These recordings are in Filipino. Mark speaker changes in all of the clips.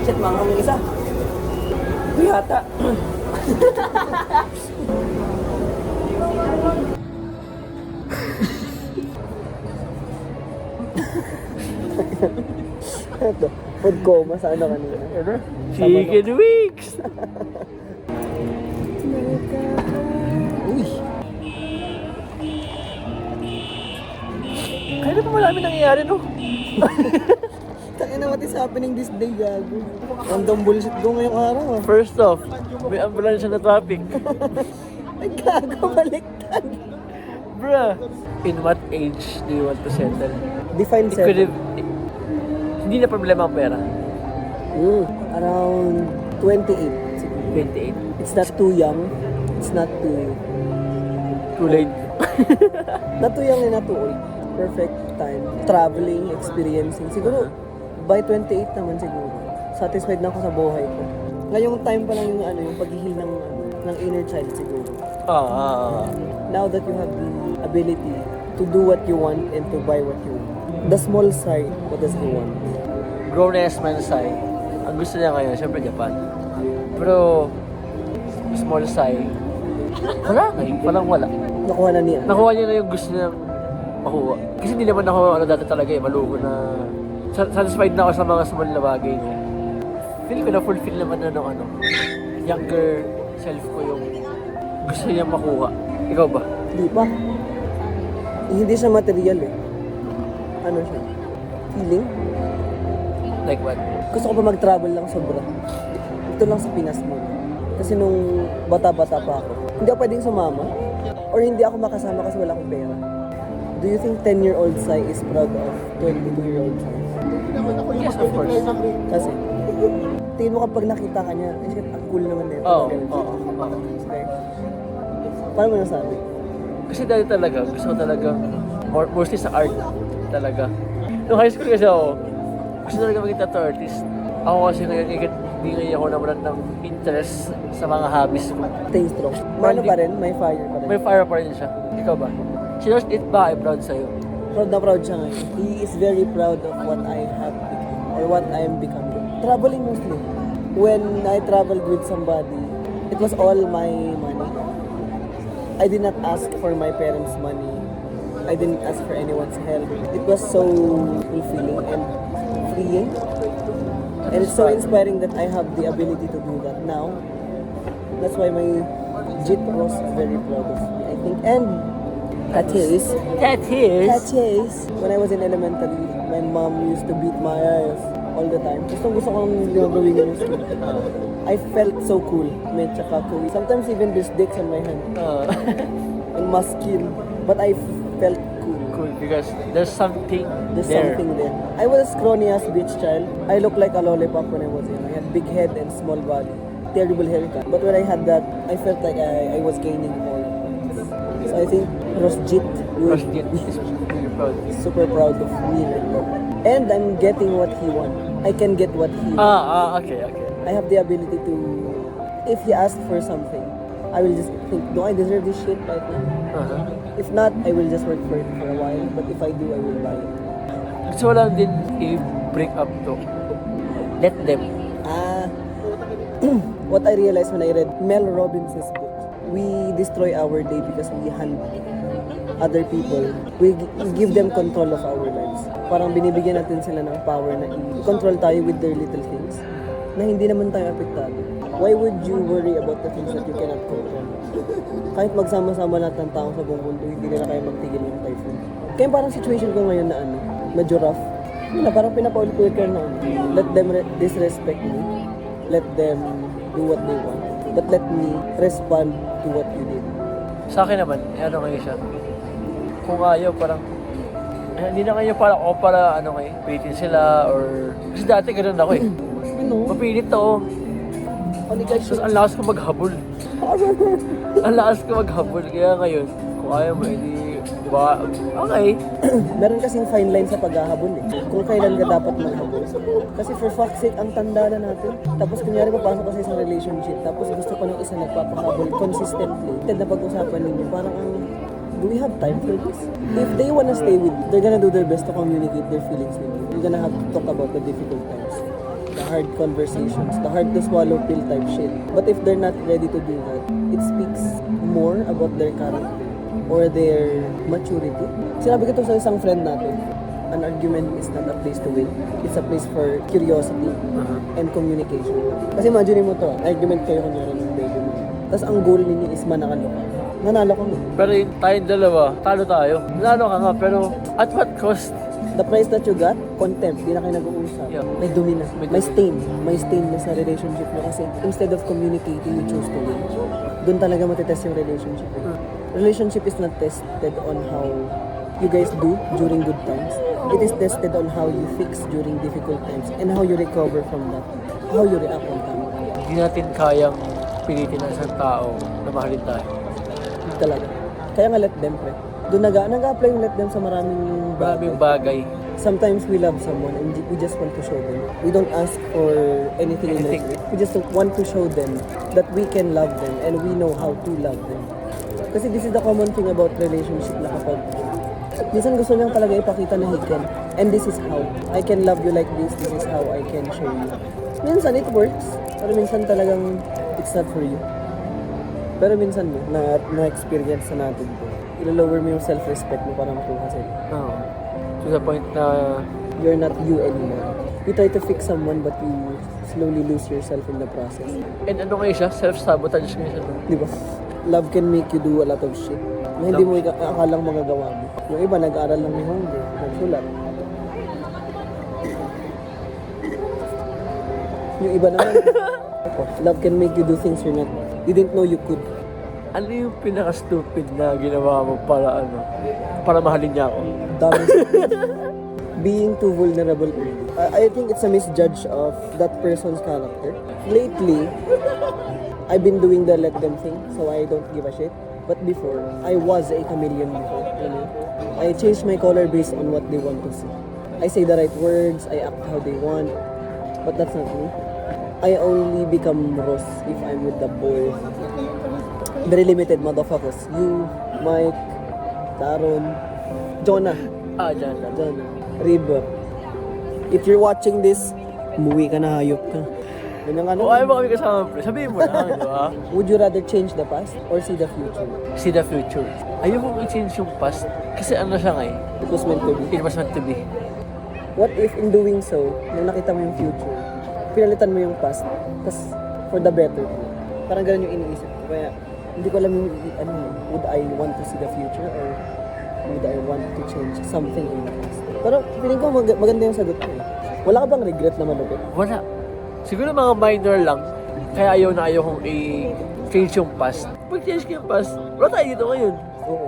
Speaker 1: Shit, mga kami isa. Yata. Ito, food coma sa ano kanina. Ano?
Speaker 2: Chicken wings!
Speaker 1: Uy!
Speaker 2: Kaya na pa marami nangyayari, no?
Speaker 1: Tangin na what is happening this day, gago. Random bullshit go ngayong araw, ah.
Speaker 2: First off, may ambulansya na traffic.
Speaker 1: Ay, gago, baliktad.
Speaker 2: Bruh, in what age do you want to settle?
Speaker 1: Define
Speaker 2: It could
Speaker 1: settle.
Speaker 2: have... Hindi na problema ang pera.
Speaker 1: Around 28.
Speaker 2: 28.
Speaker 1: It's not too young. It's not too...
Speaker 2: Too late.
Speaker 1: Not too young and not too old. Perfect time. Traveling, experiencing. Siguro, by 28 naman siguro. Satisfied na ako sa buhay ko. Ngayong time pa lang yung ano, yung paghihil ng inner child siguro. Now that you have the ability to do what you want and to buy what you want. The small side, what does he want?
Speaker 2: Grown-ass man side. Ang gusto niya ngayon, syempre Japan. Pero, small side, wala kayo. Parang wala.
Speaker 1: Nakuha na niya.
Speaker 2: Nakuha niya na yung gusto niyang makuha. Kasi hindi naman ako dati talaga maluko na satisfied na ako sa mga small na bagay niya. Feel ko na fulfill naman na ng younger self ko yung gusto niya makuha. Ikaw ba?
Speaker 1: Di pa. Hindi siya material eh. Ano siya? Feeling?
Speaker 2: Like what?
Speaker 1: Gusto ko pa mag-travel lang sobra. Ito lang sa Pinas mo. Kasi nung bata-bata pa ako, hindi ako pwedeng sumama. Or hindi ako makasama kasi wala akong pera. Do you think 10-year-old Sai is proud of 22-year-old Sai?
Speaker 2: Yes, of course.
Speaker 1: Kasi, tingin mo kapag nakita ka niya, eh, shit, ang cool naman nito.
Speaker 2: Oo.
Speaker 1: Okay. Paano mo nasabi?
Speaker 2: Kasi dati talaga, gusto ko talaga, mostly sa art talaga. Nung high school kasi ako, gusto talaga maging tattoo artist. Ako kasi ngayon, hindi ngayon ako naman ng interest sa mga hobbies ko.
Speaker 1: Stay strong. Ano pa rin? May fire pa rin.
Speaker 2: May fire pa rin siya. Ikaw ba? Si Lord It ba ay proud sa'yo?
Speaker 1: Proud na proud siya ngayon. He is very proud of what I have become or what I am becoming. Traveling mostly. When I traveled with somebody, it was all my money. I did not ask for my parents' money. I didn't ask for anyone's help. It was so fulfilling and freeing. And it's so inspiring that I have the ability to do that now. That's why my Jit was very proud of me, I think. And tattoos. When I was in elementary, my mom used to beat my ass all the time. Gusto kong gawin yung school. I felt so cool. Med tsaka cool. Sometimes even there's dicks on my hand. And muscle. But I felt cool.
Speaker 2: Cool, because there's something
Speaker 1: There's
Speaker 2: there.
Speaker 1: something there. I was a scrawny ass bitch child. I looked like a lollipop when I was young. I had big head and small body. Terrible haircut. But when I had that, I felt like I was gaining more. So I think Rosjit
Speaker 2: Rosjit is really proud.
Speaker 1: super proud of me right now. And I'm getting what he wants. I can get what he wants.
Speaker 2: Okay.
Speaker 1: I have the ability to, if he asks for something, I will just think, do I deserve this shit right now? If not, I will just work for it for a while. But if I do, I will buy it.
Speaker 2: Gusto ko lang din i-break up to. Let them.
Speaker 1: What I realized when I read Mel Robbins' book, we destroy our day because we hunt other people. We give them control of our lives. Parang binibigyan natin sila ng power na i-control tayo with their little things na hindi naman tayo apektado. Why would you worry about the things that you cannot control? Kahit magsama-sama lahat ng tao sa buong mundo, hindi nila kayo magtigil ng typhoon. Kaya parang situation ko ngayon na medyo rough. Yun na, parang pinapaulit-ulit ko na let them disrespect me. Let them do what they want. But let me respond to what you did.
Speaker 2: Sa akin naman, ano kayo siya? Kung ayaw, parang hindi na kayo parang ako para pilitin sila or... Kasi dati ganun ako eh. Mapilit ako. Tapos ang lakas ko maghabol. Ang lakas ko maghabol. Kaya ngayon, kung ayaw mo, edi... Okay.
Speaker 1: Meron kasing fine line sa paghahabol eh. Kung kailan ka dapat maghabol. Kasi for fuck's sake, ang tanda na natin. Tapos kunyari papasok ka sa isang relationship. Tapos gusto pa ng isa nagpapahabol consistently. Instead na pag-usapan ninyo, parang do we have time for this? If they wanna stay with you, they're gonna do their best to communicate their feelings with you. You're gonna have to talk about the difficult times. the hard conversations, the hard to swallow pill type shit. But if they're not ready to do that, it speaks more about their character or their maturity. Sinabi ko to sa isang friend natin, an argument is not a place to win. It's a place for curiosity and communication. Kasi imagine mo to, argument kayo kunyari ng baby mo. Tapos ang goal ninyo is manakalo ka. Nanalo ka mo.
Speaker 2: Pero yung tayong dalawa, talo tayo. Nanalo ka nga, pero at what cost?
Speaker 1: The price that you got, contempt, di na kayo nag-uusap.
Speaker 2: Yeah.
Speaker 1: May dumi na.
Speaker 2: May
Speaker 1: May
Speaker 2: dumi.
Speaker 1: stain na sa relationship mo kasi instead of communicating, you choose to win. Doon talaga matitest yung relationship. Relationship is not tested on how you guys do during good times. It is tested on how you fix during difficult times and how you recover from that. How you react on time.
Speaker 2: Hindi natin kayang pilitin ng isang tao na mahalin tayo.
Speaker 1: Talaga. Kaya nga let them, pre. Doon nag-apply yung let them sa maraming
Speaker 2: Maraming bagay.
Speaker 1: Sometimes we love someone and we just want to show them. We don't ask for anything in return. We just want to show them that we can love them and we know how to love them. Kasi this is the common thing about relationship na kapag minsan gusto lang talaga ipakita na he can. And this is how. I can love you like this. This is how I can show you. Minsan it works. Pero minsan talagang it's not for you. Pero minsan na-experience na natin po. Ilo-lower mo yung self-respect mo para makuha sila.
Speaker 2: Oh. To the point na
Speaker 1: You're not you anymore. You try to fix someone but you slowly lose yourself in the process.
Speaker 2: and ano kayo siya? Self-sabotage kayo siya.
Speaker 1: Di ba? Love can make you do a lot of shit na hindi mo akalang magagawa mo. Yung iba nag-aral lang ni Hongge, nagsulat. Yung iba naman, love can make you do things you didn't know you could.
Speaker 2: Ano yung pinaka-stupid na ginawa mo para para mahalin niya ako?
Speaker 1: Dami. Being too vulnerable early. I think it's a misjudge of that person's character. Lately, I've been doing the let them thing, so I don't give a shit. But before, I was a chameleon before. You know? I changed my color based on what they want to see. I say the right words, I act how they want, but that's not me. I only become Ross if I'm with the boys. Very limited, motherfuckers. You, Mike, Taron, Jonah.
Speaker 2: Dyan.
Speaker 1: Jonah. River. If you're watching this, umuwi ka na, hayop ka. Yun ang ano.
Speaker 2: Kung ayaw mo kami kasama, pre, sabihin mo lang, di ba?
Speaker 1: Would you rather change the past or see the future?
Speaker 2: See the future. Ayaw mong i-change yung past. Kasi ano siya nga eh.
Speaker 1: It was meant to be.
Speaker 2: It was meant to be.
Speaker 1: What if in doing so, nung nakita mo yung future, pinalitan mo yung past, tas for the better. Parang ganun yung iniisip ko. Kaya, hindi ko alam yung, would I want to see the future or would I want to change something in the past? Pero feeling ko maganda yung sagot ko eh. Wala ka bang regret na malupit?
Speaker 2: Wala. Siguro mga minor lang. Kaya ayaw kong i-change yung past. Pag change ko yung past, wala tayo dito ngayon.
Speaker 1: Oo.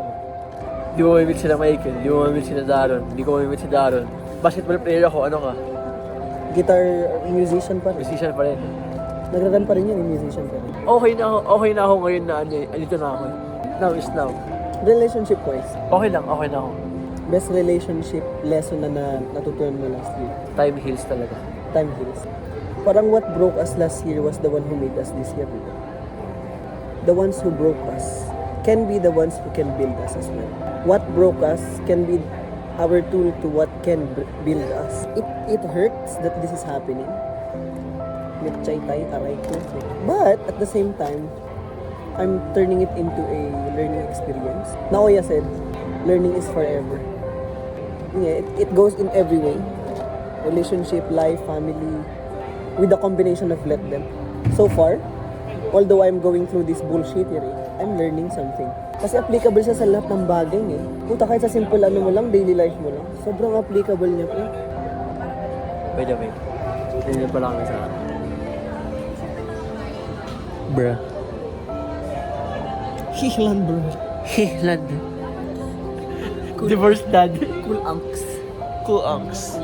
Speaker 2: Di mo mamimit sila Michael, di mo mamimit sila Daron, di ko mamimit si Daron. Basketball player ako, ano ka?
Speaker 1: Guitar musician pa rin.
Speaker 2: Musician pa rin.
Speaker 1: Nagraran pa rin yun, musician pa rin.
Speaker 2: Okay na ako ngayon na andito na ako. Now is now.
Speaker 1: Relationship wise,
Speaker 2: Okay na ako.
Speaker 1: best relationship lesson na natutunan mo last year?
Speaker 2: Time heals talaga.
Speaker 1: Time heals. Parang what broke us last year was the one who made us this year. The ones who broke us can be the ones who can build us as well. What broke us can be our tool to what can build us. It hurts that this is happening. Aray ko. But at the same time, I'm turning it into a learning experience. Naoya said, learning is forever. Yeah, it goes in every way. Relationship, life, family, with the combination of let them. So far, although I'm going through this bullshit here, I'm learning something. Kasi applicable siya sa lahat ng bagay eh. Puta kahit sa simple ano mo lang, daily life mo lang. Sobrang applicable niya po.
Speaker 2: By the way, hindi pa lang kami sa bruh.
Speaker 1: Hihlan bro.
Speaker 2: Hihland. Divorced dad.
Speaker 1: Cool unks.
Speaker 2: Cool unks.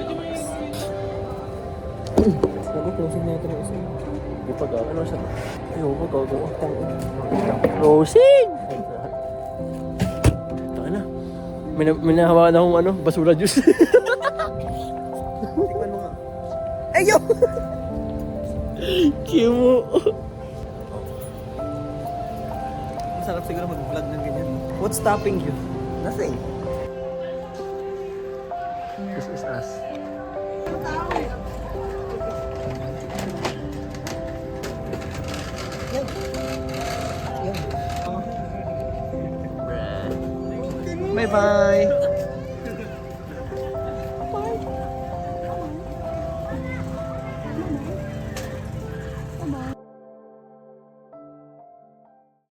Speaker 1: Nag-closing na ito ng isa.
Speaker 2: Hindi pa gawin. Ano siya? Ayaw ko gawin.
Speaker 1: Closing!
Speaker 2: Taka na. May nahawakan akong basura juice.
Speaker 1: Tikman mo nga. Ayo!
Speaker 2: Kimo.
Speaker 1: Masarap siguro mag-vlog ng ganyan. What's stopping you? Nothing.
Speaker 2: This is us.
Speaker 1: Yan. Yan.
Speaker 2: Bye-bye!